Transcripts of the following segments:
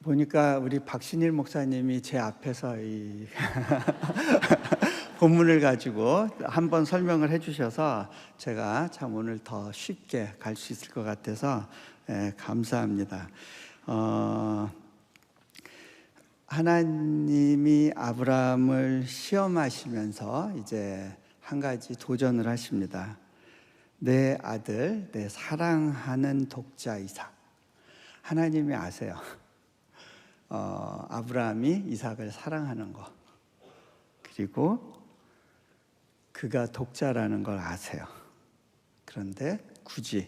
보니까 우리 박신일 목사님이 제 앞에서 이 본문을 가지고 한번 설명을 해주셔서 제가 참 오늘 더 쉽게 갈 수 있을 것 같아서 감사합니다. 하나님이 아브라함을 시험하시면서 이제 한 가지 도전을 하십니다. 내 아들, 내 사랑하는 독자 이삭. 하나님이 아세요. 아브라함이 이삭을 사랑하는 거, 그리고 그가 독자라는 걸 아세요. 그런데 굳이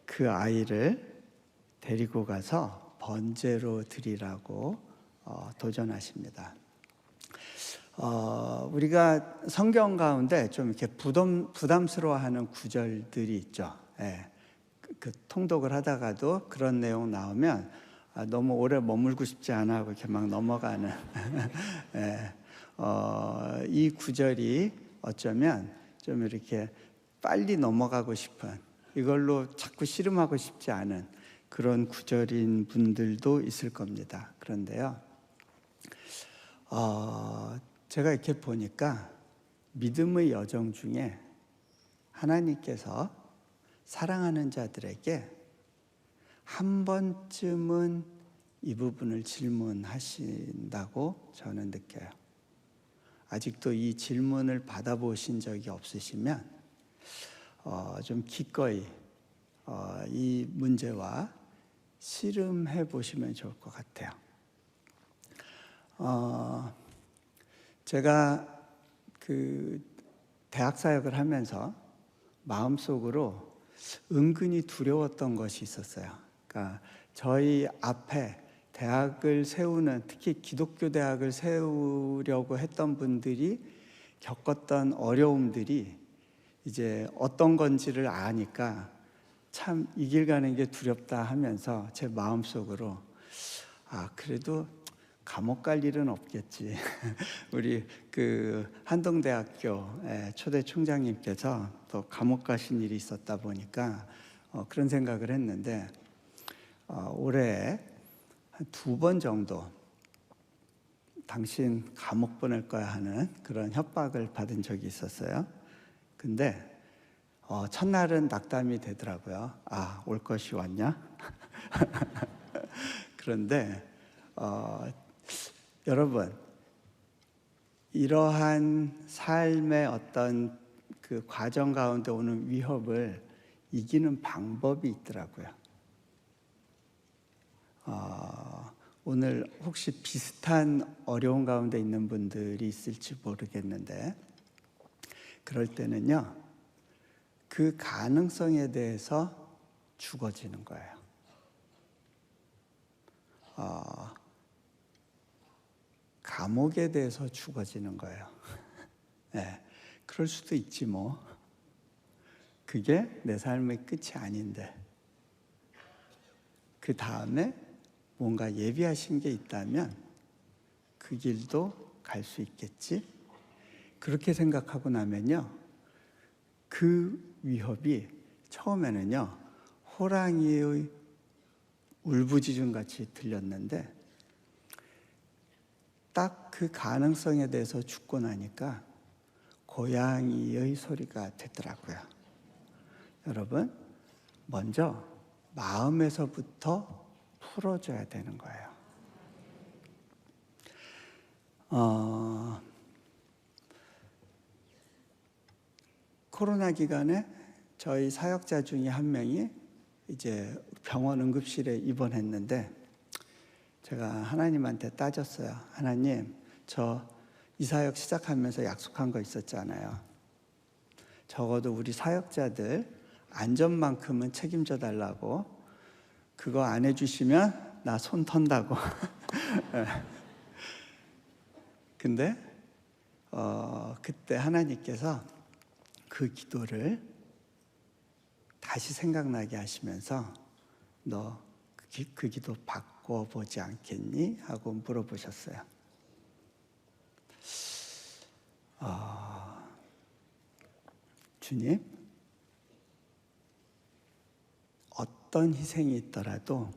그 아이를 데리고 가서 번제로 드리라고 도전하십니다. 우리가 성경 가운데 좀 이렇게 부담스러워하는 구절들이 있죠. 그 통독을 하다가도 그런 내용 나오면 너무 오래 머물고 싶지 않아 하고 이렇게 막 넘어가는 이 구절이 어쩌면 좀 이렇게 빨리 넘어가고 싶은, 이걸로 자꾸 씨름하고 싶지 않은 그런 구절인 분들도 있을 겁니다. 그런데요, 제가 이렇게 보니까 믿음의 여정 중에 하나님께서 사랑하는 자들에게 한 번쯤은 이 부분을 질문하신다고 저는 느껴요. 아직도 이 질문을 받아보신 적이 없으시면 좀 기꺼이 이 문제와 씨름해 보시면 좋을 것 같아요. 제가 그 대학 사역을 하면서 마음속으로 은근히 두려웠던 것이 있었어요. 그러니까 저희 앞에 대학을 세우는, 특히 기독교 대학을 세우려고 했던 분들이 겪었던 어려움들이 이제 어떤 건지를 아니까 참 이 길 가는 게 두렵다 하면서 제 마음속으로 그래도 감옥 갈 일은 없겠지. 우리 그 한동대학교 초대 총장님께서 또 감옥 가신 일이 있었다 보니까 그런 생각을 했는데, 올해 한 2번 정도 당신 감옥 보낼 거야 하는 그런 협박을 받은 적이 있었어요. 근데 첫날은 낙담이 되더라고요. 올 것이 왔냐? 그런데 여러분, 이러한 삶의 어떤 그 과정 가운데 오는 위협을 이기는 방법이 있더라고요. 오늘 혹시 비슷한 어려운 가운데 있는 분들이 있을지 모르겠는데, 그럴 때는요, 그 가능성에 대해서 죽어지는 거예요. 감옥에 대해서 죽어지는 거예요. 그럴 수도 있지 뭐. 그게 내 삶의 끝이 아닌데, 그 다음에 뭔가 예비하신 게 있다면 그 길도 갈 수 있겠지. 그렇게 생각하고 나면요, 그 위협이 처음에는요 호랑이의 울부짖음 같이 들렸는데, 딱 그 가능성에 대해서 죽고 나니까 고양이의 소리가 되더라고요. 여러분, 먼저 마음에서부터 풀어줘야 되는 거예요. 코로나 기간에 저희 사역자 중에 한 명이 이제 병원 응급실에 입원했는데, 제가 하나님한테 따졌어요. 하나님, 저 이 사역 시작하면서 약속한 거 있었잖아요. 적어도 우리 사역자들 안전만큼은 책임져 달라고. 그거 안 해주시면 나 손 턴다고. 근데 그때 하나님께서 그 기도를 다시 생각나게 하시면서 너 그 기도 바꿔보지 않겠니? 하고 물어보셨어요. 주님, 어떤 희생이 있더라도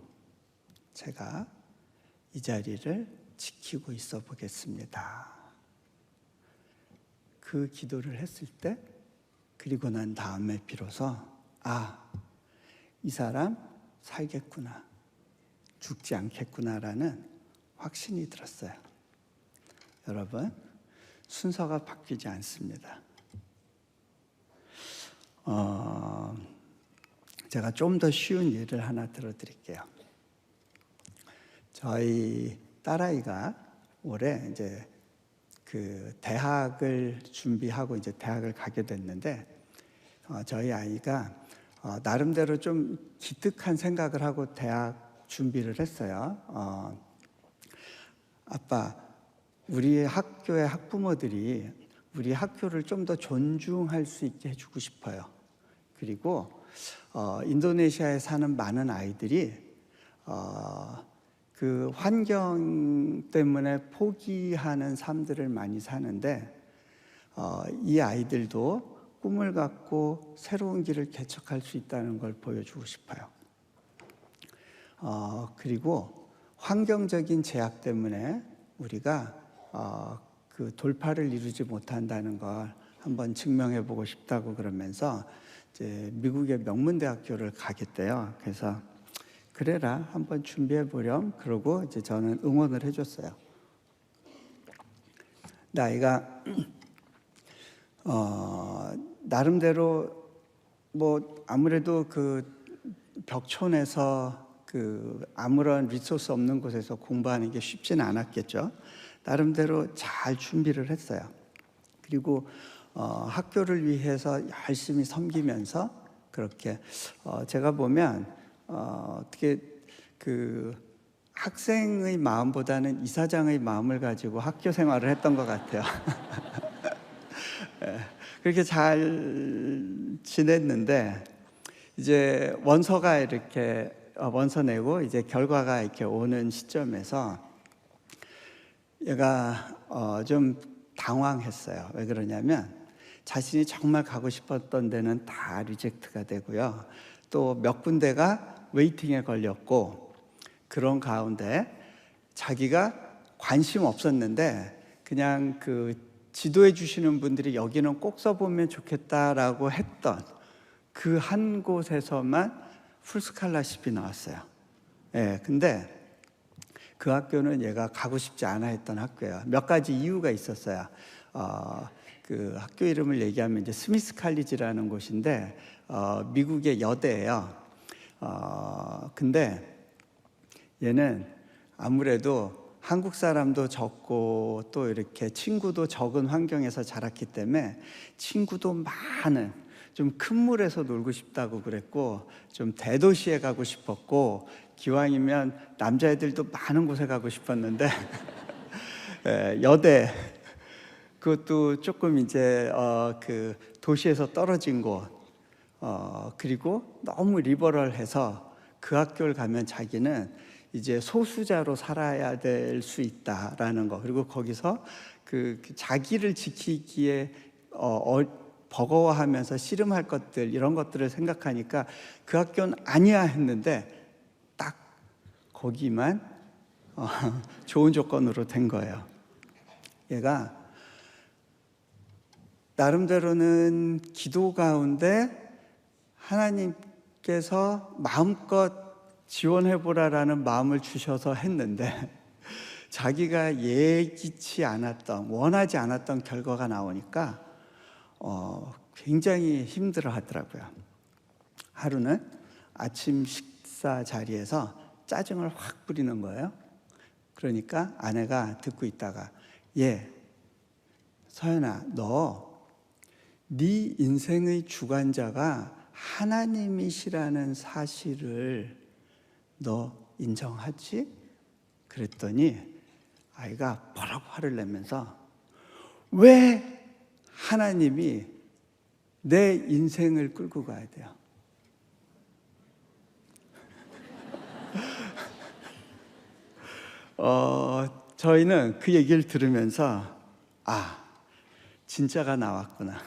제가 이 자리를 지키고 있어 보겠습니다. 그 기도를 했을 때, 그리고 난 다음에 비로소 이 사람 살겠구나, 죽지 않겠구나라는 확신이 들었어요. 여러분, 순서가 바뀌지 않습니다. 제가 좀 더 쉬운 예를 하나 들어드릴게요. 저희 딸아이가 올해 이제 그 대학을 준비하고 이제 대학을 가게 됐는데, 저희 아이가 나름대로 좀 기특한 생각을 하고 대학 준비를 했어요. 아빠, 우리 학교의 학부모들이 우리 학교를 좀 더 존중할 수 있게 해주고 싶어요. 그리고 인도네시아에 사는 많은 아이들이 그 환경 때문에 포기하는 삶들을 많이 사는데, 이 아이들도 꿈을 갖고 새로운 길을 개척할 수 있다는 걸 보여주고 싶어요. 그리고 환경적인 제약 때문에 우리가 그 돌파를 이루지 못한다는 걸 한번 증명해 보고 싶다고 그러면서 이제 미국의 명문대학교를 가겠대요. 그래서 그래라, 한번 준비해 보렴. 그러고 이제 저는 응원을 해줬어요. 근데 아이가 나름대로 뭐 아무래도 그 벽촌에서 그 아무런 리소스 없는 곳에서 공부하는 게 쉽지는 않았겠죠. 나름대로 잘 준비를 했어요. 그리고 학교를 위해서 열심히 섬기면서 그렇게 제가 보면 어떻게 그 학생의 마음보다는 이사장의 마음을 가지고 학교 생활을 했던 것 같아요. 그렇게 잘 지냈는데, 이제 원서가 이렇게 원서 내고 이제 결과가 이렇게 오는 시점에서 얘가 좀 당황했어요. 왜 그러냐면 자신이 정말 가고 싶었던 데는 다 리젝트가 되고요, 또 몇 군데가 웨이팅에 걸렸고, 그런 가운데 자기가 관심 없었는데 그냥 그 지도해 주시는 분들이 여기는 꼭 써보면 좋겠다라고 했던 그 한 곳에서만 풀스칼라십이 나왔어요. 근데 그 학교는 얘가 가고 싶지 않아 했던 학교예요. 몇 가지 이유가 있었어요. 그 학교 이름을 얘기하면 이제 스미스 칼리지라는 곳인데 미국의 여대예요. 근데 얘는 아무래도 한국 사람도 적고 또 이렇게 친구도 적은 환경에서 자랐기 때문에 친구도 많은 좀 큰 물에서 놀고 싶다고 그랬고, 좀 대도시에 가고 싶었고, 기왕이면 남자애들도 많은 곳에 가고 싶었는데 여대, 그것도 조금 이제 그 도시에서 떨어진 곳, 그리고 너무 리버럴해서 그 학교를 가면 자기는 이제 소수자로 살아야 될 수 있다라는 거, 그리고 거기서 그 자기를 지키기에 버거워하면서 씨름할 것들, 이런 것들을 생각하니까 그 학교는 아니야 했는데 딱 거기만 좋은 조건으로 된 거예요. 얘가 나름대로는 기도 가운데 하나님께서 마음껏 지원해보라라는 마음을 주셔서 했는데, 자기가 예기치 않았던, 원하지 않았던 결과가 나오니까 굉장히 힘들어 하더라고요. 하루는 아침 식사 자리에서 짜증을 확 부리는 거예요. 그러니까 아내가 듣고 있다가, 서연아, 너 네 인생의 주관자가 하나님이시라는 사실을 너 인정하지? 그랬더니 아이가 버럭 화를 내면서, 왜 하나님이 내 인생을 끌고 가야 돼요? 저희는 그 얘기를 들으면서 진짜가 나왔구나.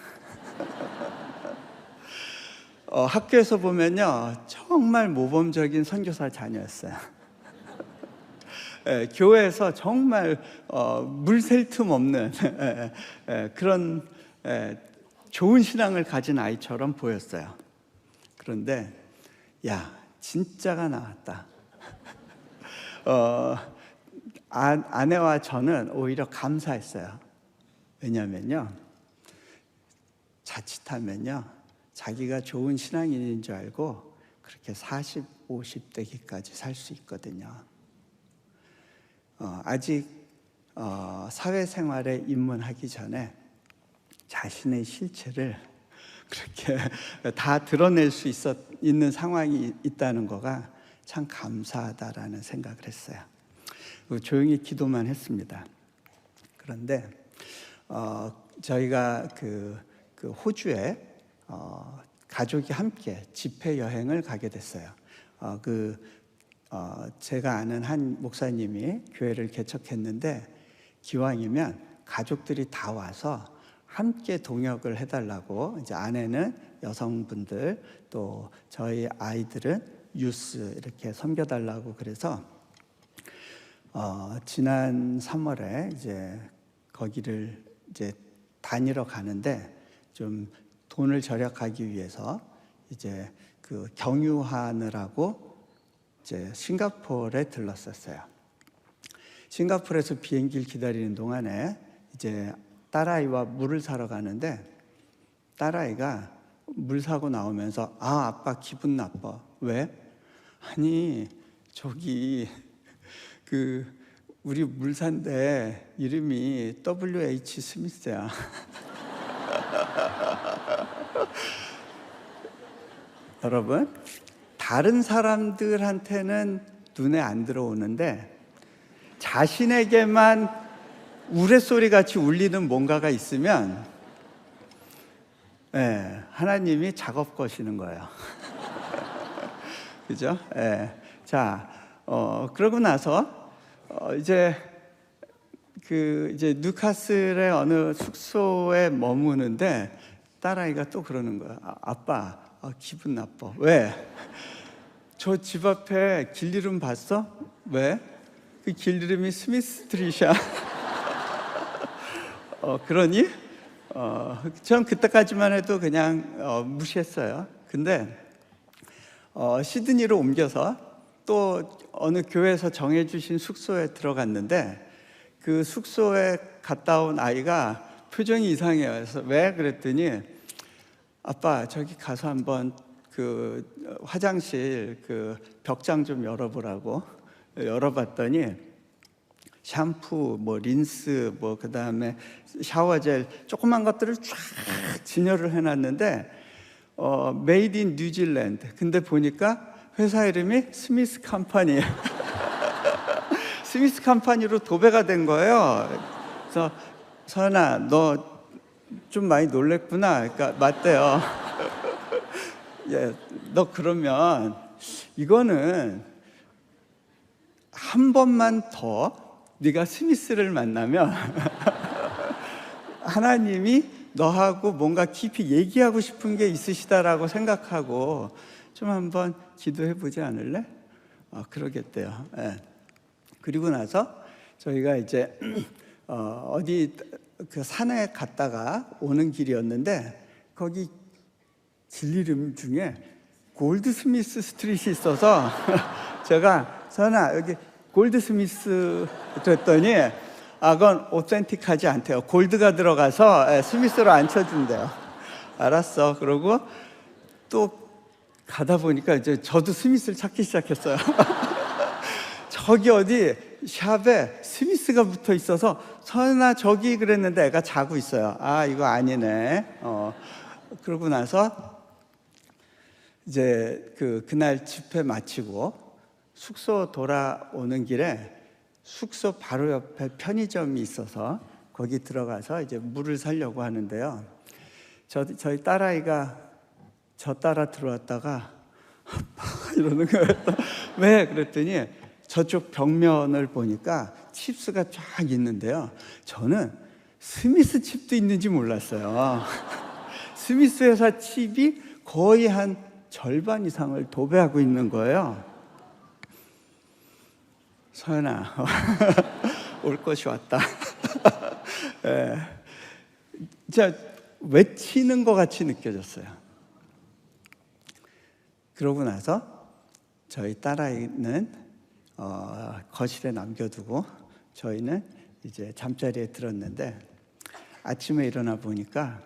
학교에서 보면요, 정말 모범적인 선교사 자녀였어요. 교회에서 정말 물샐 틈 없는 그런 좋은 신앙을 가진 아이처럼 보였어요. 그런데 야, 진짜가 나왔다. 아내와 저는 오히려 감사했어요. 왜냐면요, 자칫하면요, 자기가 좋은 신앙인인 줄 알고 그렇게 40, 50대기까지 살 수 있거든요. 아직 사회생활에 입문하기 전에 자신의 실체를 그렇게 다 드러낼 수 있는 상황이 있다는 거가 참 감사하다라는 생각을 했어요. 조용히 기도만 했습니다. 그런데 저희가 그 호주에 가족이 함께 집회 여행을 가게 됐어요. 제가 아는 한 목사님이 교회를 개척했는데 기왕이면 가족들이 다 와서 함께 동역을 해달라고, 이제 아내는 여성분들, 또 저희 아이들은 유스 이렇게 섬겨달라고 그래서 지난 3월에 이제 거기를 이제 다니러 가는데 좀 돈을 절약하기 위해서 이제 그 경유하느라고 이제 싱가포르에 들렀었어요. 싱가포르에서 비행기를 기다리는 동안에 이제 딸아이와 물을 사러 가는데 딸아이가 물 사고 나오면서 아빠 기분 나빠. 왜? 아니 저기 우리 물산데 이름이 WH 스미스야. 여러분, 다른 사람들한테는 눈에 안 들어오는데 자신에게만 우레소리 같이 울리는 뭔가가 있으면 하나님이 작업 거시는 거예요. 그죠? 자, 그러고 나서 이제 뉴카슬의 어느 숙소에 머무는데 딸아이가 또 그러는 거야. 아빠, 기분 나빠. 왜? 저 집 앞에 길 이름 봤어? 왜? 그 길 이름이 스미스 스트리트야. 그러니? 전 그때까지만 해도 그냥 무시했어요. 근데 시드니로 옮겨서 또 어느 교회에서 정해주신 숙소에 들어갔는데 그 숙소에 갔다 온 아이가 표정이 이상해요. 그래서 왜? 그랬더니 아빠 저기 가서 한번 그 화장실 그 벽장 좀 열어보라고 열어봤더니 샴푸, 뭐 린스, 뭐 그다음에 샤워젤 조그만 것들을 쫙 진열을 해놨는데 메이드 인 뉴질랜드. 근데 보니까 회사 이름이 스미스 컴퍼니. 스미스 컴퍼니로 도배가 된 거예요. 그래서 서연아, 너 좀 많이 놀랬구나. 그러니까 맞대요. 예, 너 그러면 이거는 한 번만 더 네가 스미스를 만나면 하나님이 너하고 뭔가 깊이 얘기하고 싶은 게 있으시다라고 생각하고 좀 한번 기도해 보지 않을래? 그러겠대요. 예. 그리고 나서 저희가 이제 어디 그 산에 갔다가 오는 길이었는데 거기 길 이름 중에 골드스미스 스트릿이 있어서 제가 선아 여기 골드스미스 그랬더니 그건 오센틱하지 않대요. 골드가 들어가서 스미스로 안 쳐준대요. 알았어. 그러고 또 가다 보니까 이제 저도 스미스를 찾기 시작했어요. 저기 어디 샵에 스미스가 붙어 있어서 선아 저기 그랬는데 애가 자고 있어요. 이거 아니네. 그러고 나서 이제 그날 집회 마치고 숙소 돌아오는 길에 숙소 바로 옆에 편의점이 있어서 거기 들어가서 이제 물을 사려고 하는데요. 저희 딸아이가 저 따라 들어왔다가 아빠 이러는 거예요. 왜? 그랬더니 저쪽 벽면을 보니까 칩스가 쫙 있는데요. 저는 스미스 칩도 있는지 몰랐어요. 스미스 회사 칩이 거의 한 절반 이상을 도배하고 있는 거예요. 서연아, 올 것이 왔다. 예, 진짜 외치는 것 같이 느껴졌어요. 그러고 나서 저희 딸아이는 거실에 남겨두고 저희는 이제 잠자리에 들었는데, 아침에 일어나 보니까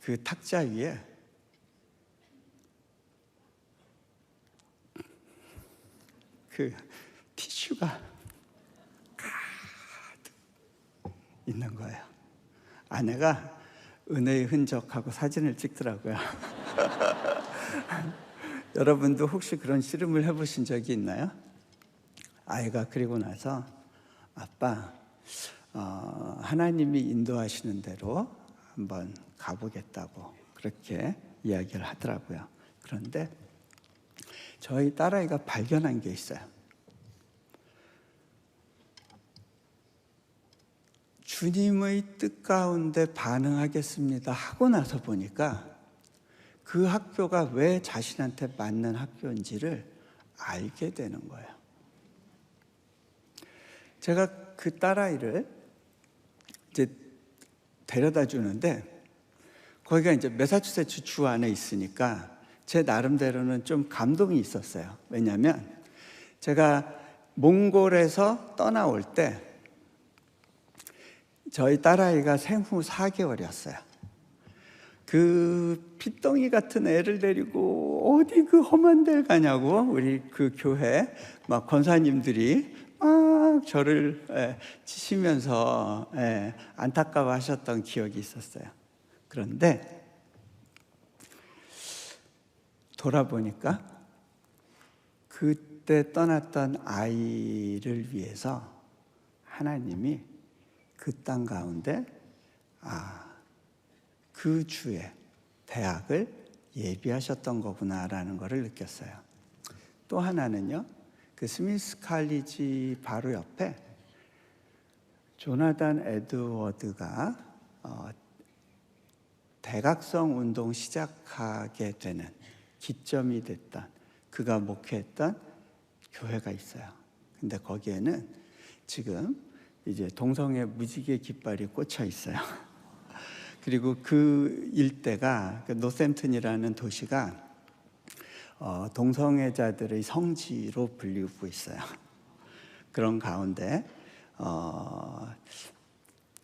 그 탁자 위에 그 티슈가 가득 있는 거예요. 아내가 은혜의 흔적하고 사진을 찍더라고요. 여러분도 혹시 그런 씨름을 해보신 적이 있나요? 아이가 그리고 나서 아빠, 하나님이 인도하시는 대로 한번 가보겠다고 그렇게 이야기를 하더라고요. 그런데 저희 딸아이가 발견한 게 있어요. 주님의 뜻 가운데 반응하겠습니다 하고 나서 보니까 그 학교가 왜 자신한테 맞는 학교인지를 알게 되는 거예요. 제가 그 딸아이를 이제 데려다 주는데, 거기가 이제 매사추세츠 주 안에 있으니까 제 나름대로는 좀 감동이 있었어요. 왜냐하면 제가 몽골에서 떠나올 때 저희 딸아이가 생후 4개월이었어요. 그 핏덩이 같은 애를 데리고 어디 그 험한 데를 가냐고 우리 그 교회 막 권사님들이 막 저를 치시면서 안타까워하셨던 기억이 있었어요. 그런데 돌아보니까 그때 떠났던 아이를 위해서 하나님이 그 땅 가운데 그 주에 대학을 예비하셨던 거구나라는 것을 느꼈어요. 또 하나는요, 그 스미스 칼리지 바로 옆에 조나단 에드워드가 대각성 운동 시작하게 되는 기점이 됐던, 그가 목회했던 교회가 있어요. 근데 거기에는 지금 이제 동성애 무지개 깃발이 꽂혀 있어요. 그리고 그 일대가, 노샘튼이라는 도시가 동성애자들의 성지로 불리고 있어요. 그런 가운데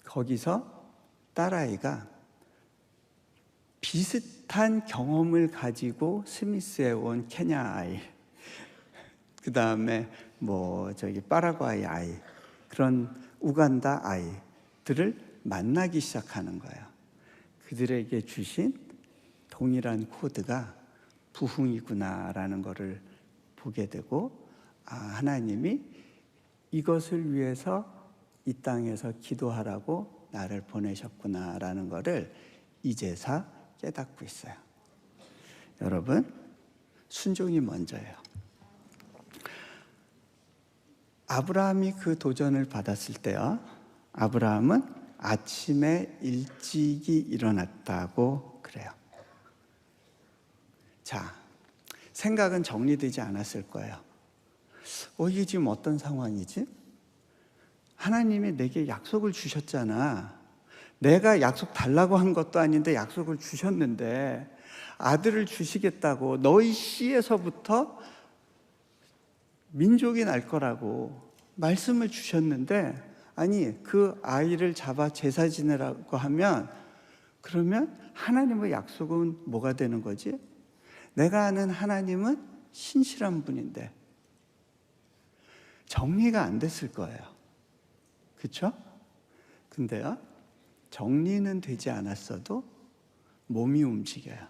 거기서 딸아이가 비슷한 경험을 가지고 스미스에 온 케냐 아이, 그 다음에 파라과이 아이, 그런 우간다 아이들을 만나기 시작하는 거예요. 그들에게 주신 동일한 코드가 부흥이구나라는 것을 보게 되고, 하나님이 이것을 위해서 이 땅에서 기도하라고 나를 보내셨구나라는 것을 이제서 깨닫고 있어요. 여러분, 순종이 먼저예요. 아브라함이 그 도전을 받았을 때요, 아브라함은 아침에 일찍이 일어났다고 그래요. 자, 생각은 정리되지 않았을 거예요. 이게 지금 어떤 상황이지? 하나님이 내게 약속을 주셨잖아. 내가 약속 달라고 한 것도 아닌데 약속을 주셨는데, 아들을 주시겠다고, 너희 씨에서부터 민족이 날 거라고 말씀을 주셨는데, 아니 그 아이를 잡아 제사 지내라고 하면, 그러면 하나님의 약속은 뭐가 되는 거지? 내가 아는 하나님은 신실한 분인데 정리가 안 됐을 거예요. 그렇죠? 근데요, 정리는 되지 않았어도 몸이 움직여요.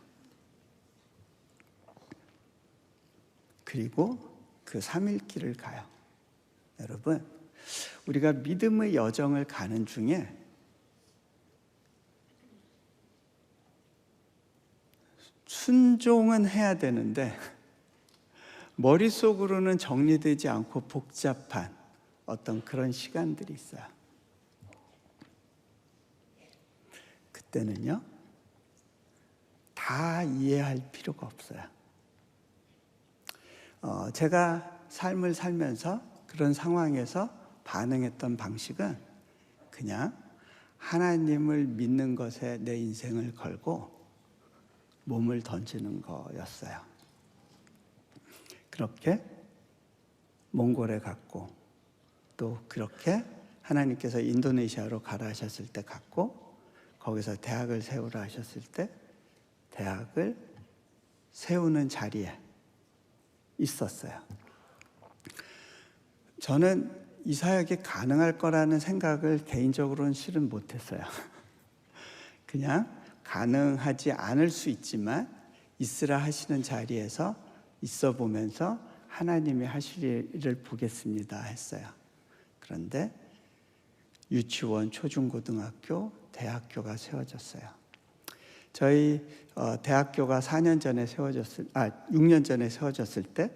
그리고 그 3일 길을 가요. 여러분, 우리가 믿음의 여정을 가는 중에 순종은 해야 되는데 머릿속으로는 정리되지 않고 복잡한 어떤 그런 시간들이 있어요. 그때는요, 다 이해할 필요가 없어요. 제가 삶을 살면서 그런 상황에서 반응했던 방식은 그냥 하나님을 믿는 것에 내 인생을 걸고 몸을 던지는 거였어요. 그렇게 몽골에 갔고, 또 그렇게 하나님께서 인도네시아로 가라 하셨을 때 갔고, 거기서 대학을 세우라 하셨을 때 대학을 세우는 자리에 있었어요. 저는 이 사역이 가능할 거라는 생각을 개인적으로는 실은 못했어요. 그냥 가능하지 않을 수 있지만 있으라 하시는 자리에서 있어 보면서 하나님이 하실 일을 보겠습니다 했어요. 그런데 유치원, 초중고등학교, 대학교가 세워졌어요. 저희 대학교가 6년 전에 세워졌을 때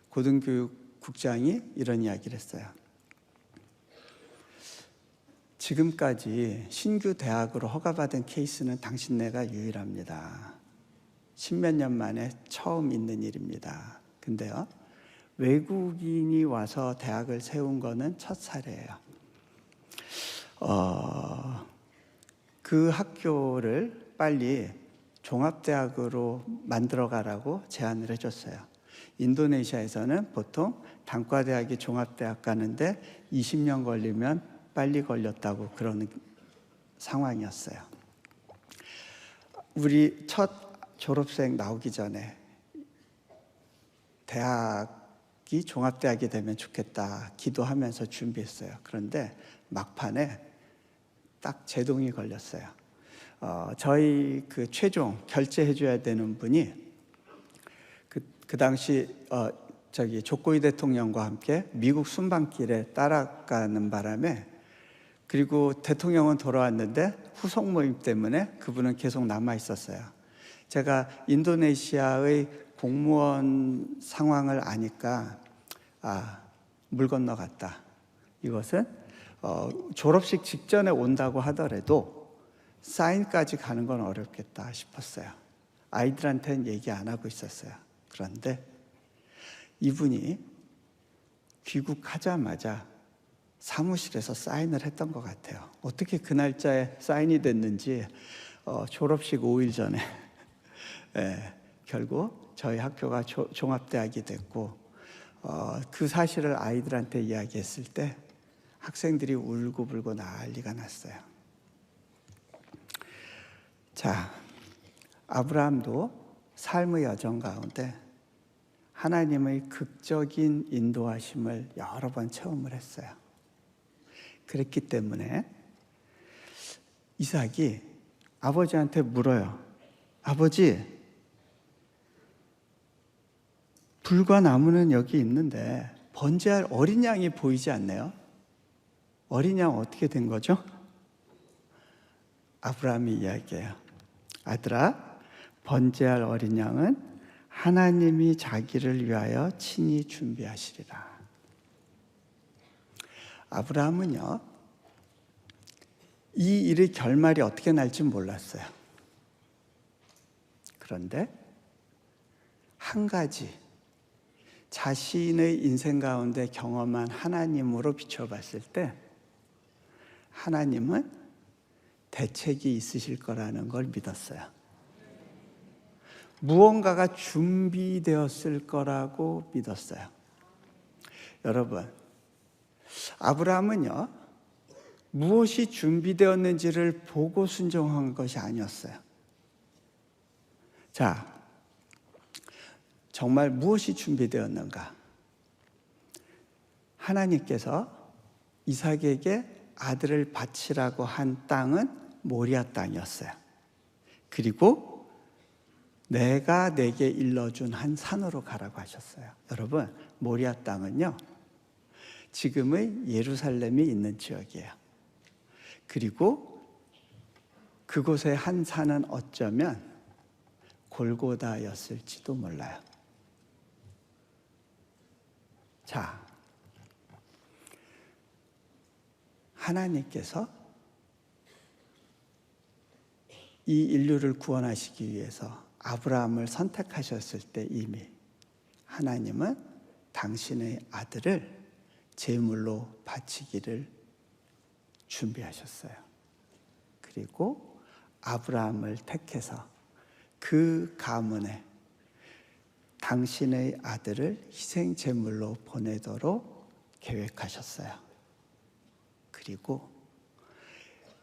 고등교육국장이 이런 이야기를 했어요. 지금까지 신규 대학으로 허가받은 케이스는 당신네가 유일합니다. 10몇 년 만에 처음 있는 일입니다. 근데요, 외국인이 와서 대학을 세운 거는 첫 사례예요. 그 학교를 빨리 종합대학으로 만들어가라고 제안을 해줬어요. 인도네시아에서는 보통 단과대학이 종합대학 가는데 20년 걸리면 빨리 걸렸다고 그러는 상황이었어요. 우리 첫 졸업생 나오기 전에 대학이 종합대학이 되면 좋겠다 기도하면서 준비했어요. 그런데 막판에 딱 제동이 걸렸어요. 저희 그 최종 결제해줘야 되는 분이 그 당시 조코이 대통령과 함께 미국 순방길에 따라가는 바람에, 그리고 대통령은 돌아왔는데 후속 모임 때문에 그분은 계속 남아 있었어요. 제가 인도네시아의 공무원 상황을 아니까 물 건너갔다. 이것은 졸업식 직전에 온다고 하더라도 사인까지 가는 건 어렵겠다 싶었어요. 아이들한테는 얘기 안 하고 있었어요. 그런데 이분이 귀국하자마자 사무실에서 사인을 했던 것 같아요. 어떻게 그 날짜에 사인이 됐는지 졸업식 5일 전에 결국 저희 학교가 종합대학이 됐고, 그 사실을 아이들한테 이야기했을 때 학생들이 울고불고 난리가 났어요. 자, 아브라함도 삶의 여정 가운데 하나님의 극적인 인도하심을 여러 번 체험을 했어요. 그랬기 때문에 이삭이 아버지한테 물어요. 아버지, 불과 나무는 여기 있는데 번제할 어린 양이 보이지 않네요. 어린 양 어떻게 된 거죠? 아브라함이 이야기해요. 아들아, 번제할 어린 양은 하나님이 자기를 위하여 친히 준비하시리라. 아브라함은요, 이 일의 결말이 어떻게 날지 몰랐어요. 그런데 한 가지, 자신의 인생 가운데 경험한 하나님으로 비춰봤을 때 하나님은 대책이 있으실 거라는 걸 믿었어요. 무언가가 준비되었을 거라고 믿었어요. 여러분, 아브라함은요, 무엇이 준비되었는지를 보고 순종한 것이 아니었어요. 자, 정말 무엇이 준비되었는가? 하나님께서 이삭에게 아들을 바치라고 한 땅은 모리아 땅이었어요. 그리고 내가 내게 일러준 한 산으로 가라고 하셨어요. 여러분, 모리아 땅은요, 지금의 예루살렘이 있는 지역이에요. 그리고 그곳의 한 산은 어쩌면 골고다였을지도 몰라요. 자, 하나님께서 이 인류를 구원하시기 위해서 아브라함을 선택하셨을 때 이미 하나님은 당신의 아들을 제물로 바치기를 준비하셨어요. 그리고 아브라함을 택해서 그 가문에 당신의 아들을 희생 제물로 보내도록 계획하셨어요. 그리고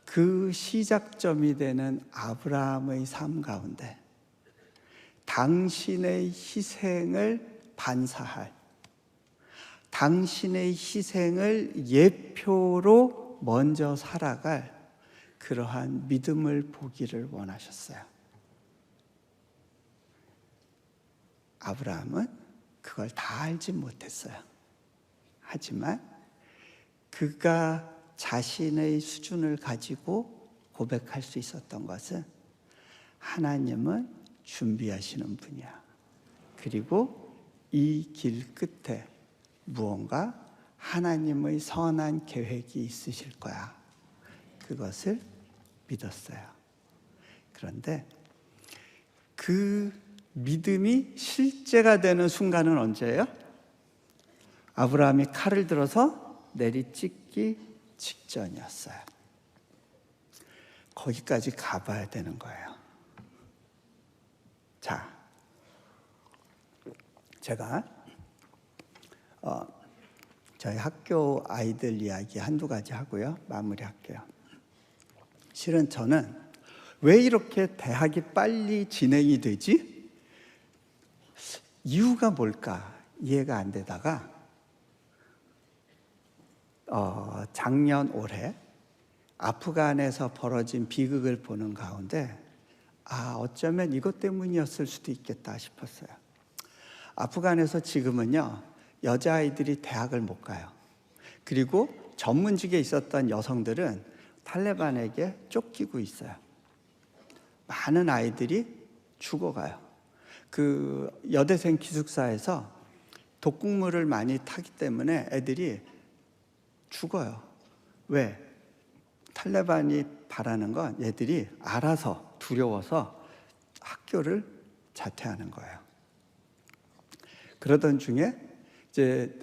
그 시작점이 되는 아브라함의 삶 가운데 당신의 희생을 반사할, 당신의 희생을 예표로 먼저 살아갈 그러한 믿음을 보기를 원하셨어요. 아브라함은 그걸 다 알지 못했어요. 하지만 그가 자신의 수준을 가지고 고백할 수 있었던 것은 하나님은 준비하시는 분이야. 그리고 이 길 끝에 무언가 하나님의 선한 계획이 있으실 거야. 그것을 믿었어요. 그런데 그 믿음이 실제가 되는 순간은 언제예요? 아브라함이 칼을 들어서 내리찍기 직전이었어요. 거기까지 가봐야 되는 거예요. 자, 제가 저희 학교 아이들 이야기 한두 가지 하고요. 마무리할게요. 실은 저는 왜 이렇게 대학이 빨리 진행이 되지? 이유가 뭘까 이해가 안 되다가 작년 올해 아프간에서 벌어진 비극을 보는 가운데 어쩌면 이것 때문이었을 수도 있겠다 싶었어요. 아프간에서 지금은요 여자아이들이 대학을 못 가요. 그리고 전문직에 있었던 여성들은 탈레반에게 쫓기고 있어요. 많은 아이들이 죽어가요. 그 여대생 기숙사에서 독극물을 많이 타기 때문에 애들이 죽어요. 왜? 탈레반이 바라는 건 얘들이 알아서 두려워서 학교를 자퇴하는 거예요. 그러던 중에 이제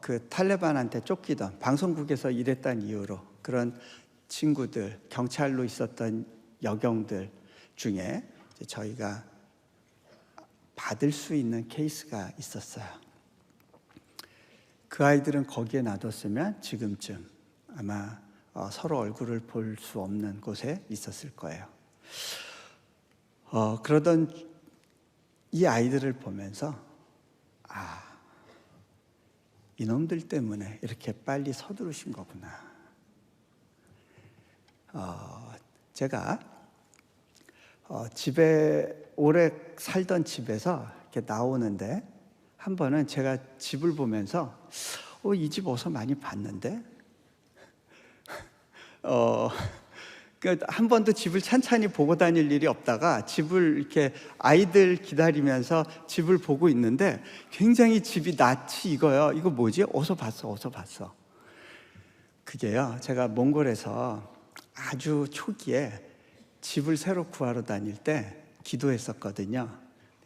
그 탈레반한테 쫓기던 방송국에서 일했다는 이유로 그런 친구들, 경찰로 있었던 여경들 중에 이제 저희가 받을 수 있는 케이스가 있었어요. 그 아이들은 거기에 놔뒀으면 지금쯤 아마 서로 얼굴을 볼 수 없는 곳에 있었을 거예요. 그러던 이 아이들을 보면서 이놈들 때문에 이렇게 빨리 서두르신 거구나. 제가 집에 오래 살던 집에서 이렇게 나오는데 한 번은 제가 집을 보면서 이 집 어디서 많이 봤는데 한 번도 집을 찬찬히 보고 다닐 일이 없다가 집을 이렇게 아이들 기다리면서 집을 보고 있는데 굉장히 집이 낯이 익어요. 이거 뭐지? 어디서 봤어. 그게요, 제가 몽골에서 아주 초기에 집을 새로 구하러 다닐 때 기도했었거든요.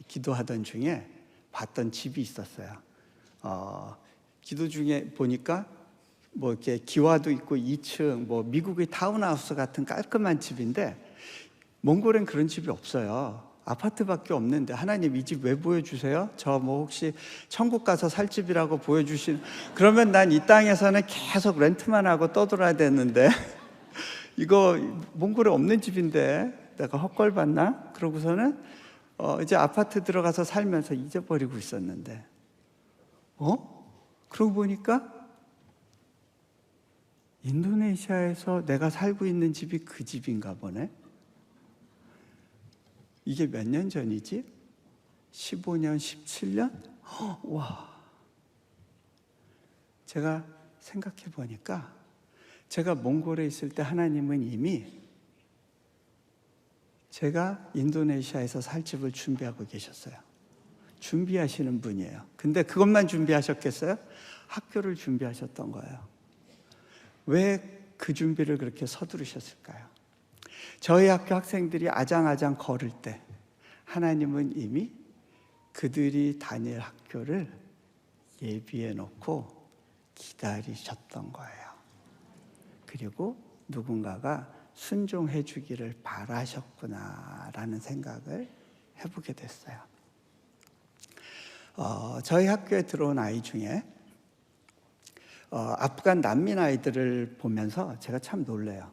기도하던 중에 봤던 집이 있었어요. 기도 중에 보니까 뭐 이렇게 기와도 있고 2층 뭐 미국의 타운하우스 같은 깔끔한 집인데 몽골엔 그런 집이 없어요. 아파트밖에 없는데 하나님 이 집 왜 보여주세요? 저 뭐 혹시 천국 가서 살 집이라고 보여주신 그러면 난 이 땅에서는 계속 렌트만 하고 떠돌아야 되는데 이거 몽골에 없는 집인데 내가 헛걸 봤나? 그러고서는 이제 아파트 들어가서 살면서 잊어버리고 있었는데 그러고 보니까 인도네시아에서 내가 살고 있는 집이 그 집인가 보네. 이게 몇 년 전이지? 15년, 17년? 와. 제가 생각해 보니까 제가 몽골에 있을 때 하나님은 이미 제가 인도네시아에서 살 집을 준비하고 계셨어요. 준비하시는 분이에요. 근데 그것만 준비하셨겠어요? 학교를 준비하셨던 거예요. 왜 그 준비를 그렇게 서두르셨을까요? 저희 학교 학생들이 아장아장 걸을 때 하나님은 이미 그들이 다닐 학교를 예비해 놓고 기다리셨던 거예요. 그리고 누군가가 순종해 주기를 바라셨구나라는 생각을 해보게 됐어요. 저희 학교에 들어온 아이 중에 아프간 난민 아이들을 보면서 제가 참 놀래요.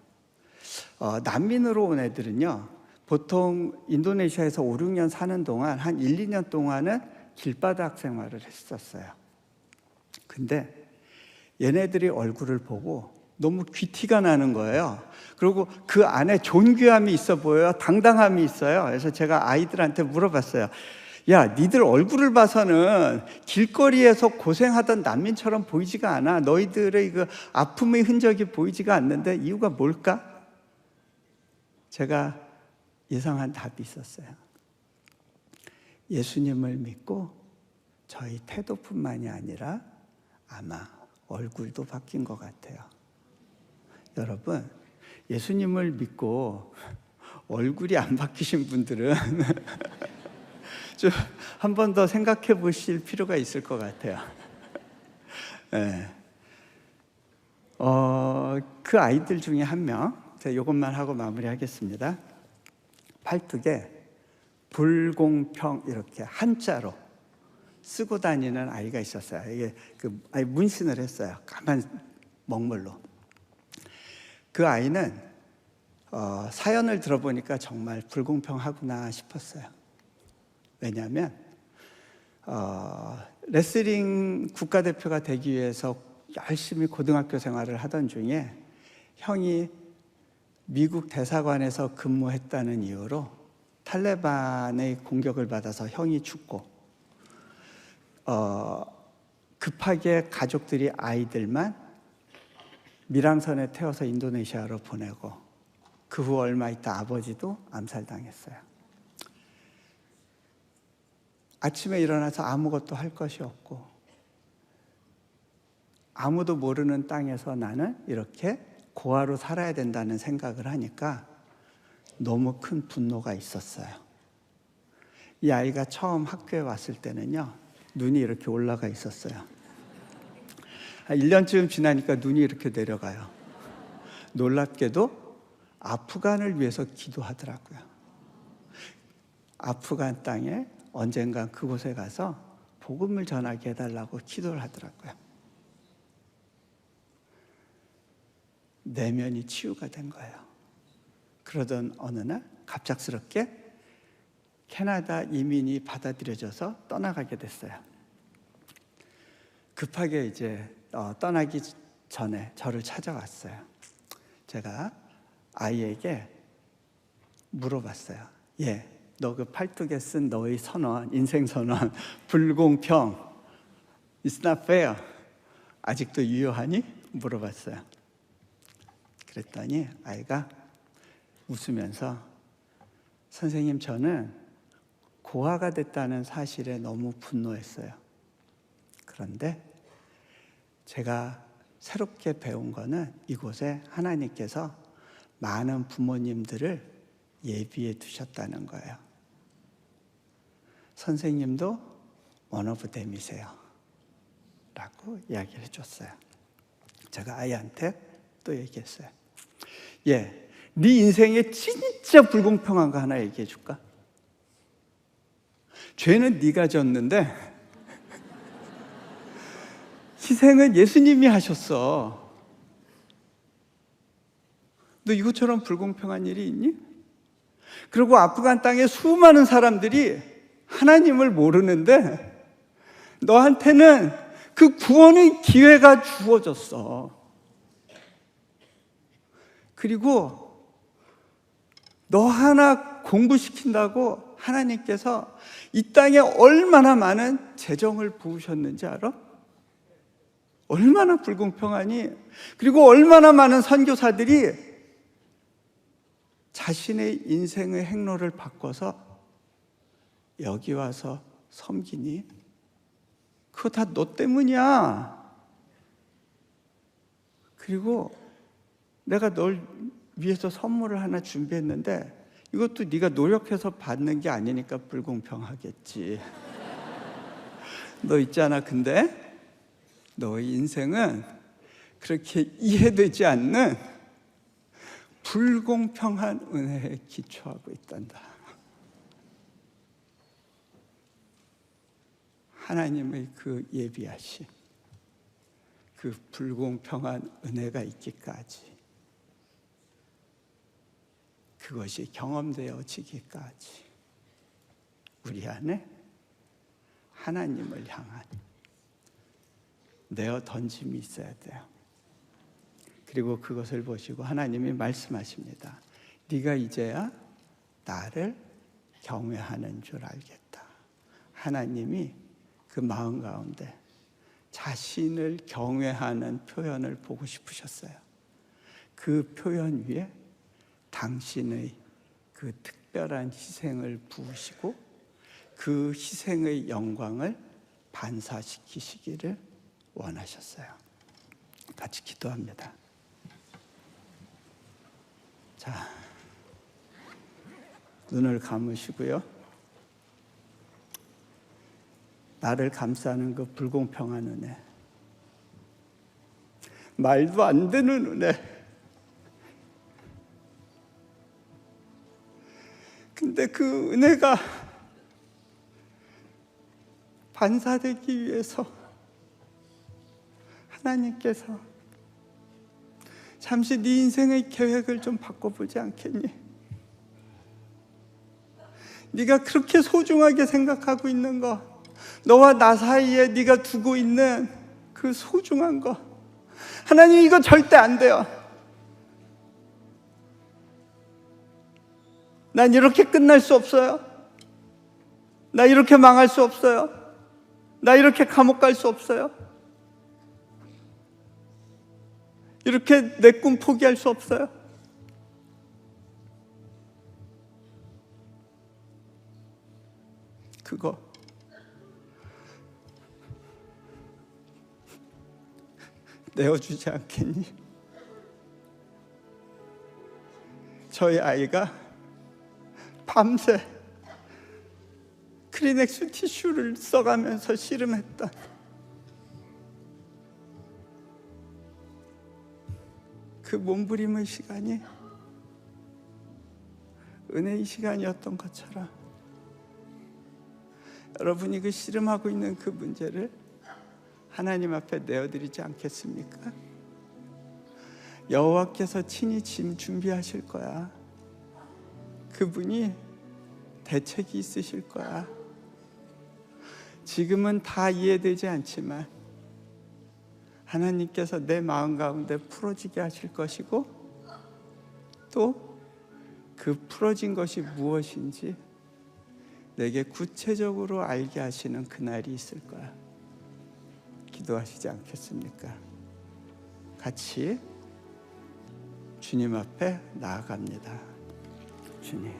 난민으로 온 애들은요, 보통 인도네시아에서 5, 6년 사는 동안 한 1, 2년 동안은 길바닥 생활을 했었어요. 근데 얘네들이 얼굴을 보고 너무 귀티가 나는 거예요. 그리고 그 안에 존귀함이 있어 보여요. 당당함이 있어요. 그래서 제가 아이들한테 물어봤어요. 야, 니들 얼굴을 봐서는 길거리에서 고생하던 난민처럼 보이지가 않아. 너희들의 그 아픔의 흔적이 보이지가 않는데 이유가 뭘까? 제가 예상한 답이 있었어요. 예수님을 믿고 저희 태도뿐만이 아니라 아마 얼굴도 바뀐 것 같아요. 여러분, 예수님을 믿고 얼굴이 안 바뀌신 분들은 좀 한 번 더 생각해 보실 필요가 있을 것 같아요. 네. 그 아이들 중에 한 명, 제가 이것만 하고 마무리하겠습니다. 팔뚝에 불공평 이렇게 한자로 쓰고 다니는 아이가 있었어요. 이게 아이 문신을 했어요. 까만 먹물로. 그 아이는 사연을 들어보니까 정말 불공평하구나 싶었어요. 왜냐하면 레슬링 국가대표가 되기 위해서 열심히 고등학교 생활을 하던 중에 형이 미국 대사관에서 근무했다는 이유로 탈레반의 공격을 받아서 형이 죽고 급하게 가족들이 아이들만 밀항선에 태워서 인도네시아로 보내고 그 후 얼마 있다 아버지도 암살당했어요. 아침에 일어나서 아무것도 할 것이 없고 아무도 모르는 땅에서 나는 이렇게 고아로 살아야 된다는 생각을 하니까 너무 큰 분노가 있었어요. 이 아이가 처음 학교에 왔을 때는요, 눈이 이렇게 올라가 있었어요. 1년쯤 지나니까 눈이 이렇게 내려가요. 놀랍게도 아프간을 위해서 기도하더라고요. 아프간 땅에 언젠가 그곳에 가서 복음을 전하게 해달라고 기도를 하더라고요. 내면이 치유가 된 거예요. 그러던 어느 날 갑작스럽게 캐나다 이민이 받아들여져서 떠나가게 됐어요. 급하게 이제 떠나기 전에 저를 찾아왔어요. 제가 아이에게 물어봤어요. 너 그 팔뚝에 쓴 너의 선언, 인생 선언, 불공평, It's not fair. 아직도 유효하니? 물어봤어요. 그랬더니 아이가 웃으면서 선생님, 저는 고아가 됐다는 사실에 너무 분노했어요. 그런데 제가 새롭게 배운 거는 이곳에 하나님께서 많은 부모님들을 예비해 두셨다는 거예요. 선생님도 one of them이세요 라고 이야기를 해줬어요. 제가 아이한테 또 얘기했어요. 네 인생에 진짜 불공평한 거 하나 얘기해 줄까? 죄는 네가 졌는데 희생은 예수님이 하셨어. 너 이것처럼 불공평한 일이 있니? 그리고 아프간 땅에 수많은 사람들이 하나님을 모르는데 너한테는 그 구원의 기회가 주어졌어. 그리고 너 하나 공부시킨다고 하나님께서 이 땅에 얼마나 많은 재정을 부으셨는지 알아? 얼마나 불공평하니? 그리고 얼마나 많은 선교사들이 자신의 인생의 행로를 바꿔서 여기 와서 섬기니? 그거 다 너 때문이야. 그리고 내가 널 위해서 선물을 하나 준비했는데 이것도 네가 노력해서 받는 게 아니니까 불공평하겠지. 너 있잖아. 근데 너의 인생은 그렇게 이해되지 않는 불공평한 은혜에 기초하고 있단다. 하나님의 그 예비하신 그 불공평한 은혜가 있기까지, 그것이 경험되어지기까지 우리 안에 하나님을 향한 내어 던짐이 있어야 돼요. 그리고 그것을 보시고 하나님이 말씀하십니다. 네가 이제야 나를 경외하는 줄 알겠다. 하나님이 그 마음 가운데 자신을 경외하는 표현을 보고 싶으셨어요. 그 표현 위에 당신의 그 특별한 희생을 부으시고 그 희생의 영광을 반사시키시기를 원하셨어요. 같이 기도합니다. 자, 눈을 감으시고요. 나를 감싸는 그 불공평한 은혜, 말도 안 되는 은혜, 근데 그 은혜가 반사되기 위해서 하나님께서 잠시 네 인생의 계획을 좀 바꿔보지 않겠니? 네가 그렇게 소중하게 생각하고 있는 거, 너와 나 사이에 네가 두고 있는 그 소중한 거, 하나님 이거 절대 안 돼요. 난 이렇게 끝날 수 없어요. 나 이렇게 망할 수 없어요. 나 이렇게 감옥 갈 수 없어요. 이렇게 내 꿈 포기할 수 없어요. 그거 내어주지 않겠니? 저희 아이가 밤새 크리넥스 티슈를 써가면서 씨름했던 그 몸부림의 시간이 은혜의 시간이었던 것처럼 여러분이 그 씨름하고 있는 그 문제를 하나님 앞에 내어드리지 않겠습니까? 여호와께서 친히 짐 준비하실 거야. 그분이 대책이 있으실 거야. 지금은 다 이해되지 않지만 하나님께서 내 마음 가운데 풀어지게 하실 것이고, 또 그 풀어진 것이 무엇인지 내게 구체적으로 알게 하시는 그날이 있을 거야. 기도하시지 않겠습니까? 같이 주님 앞에 나아갑니다. 주님,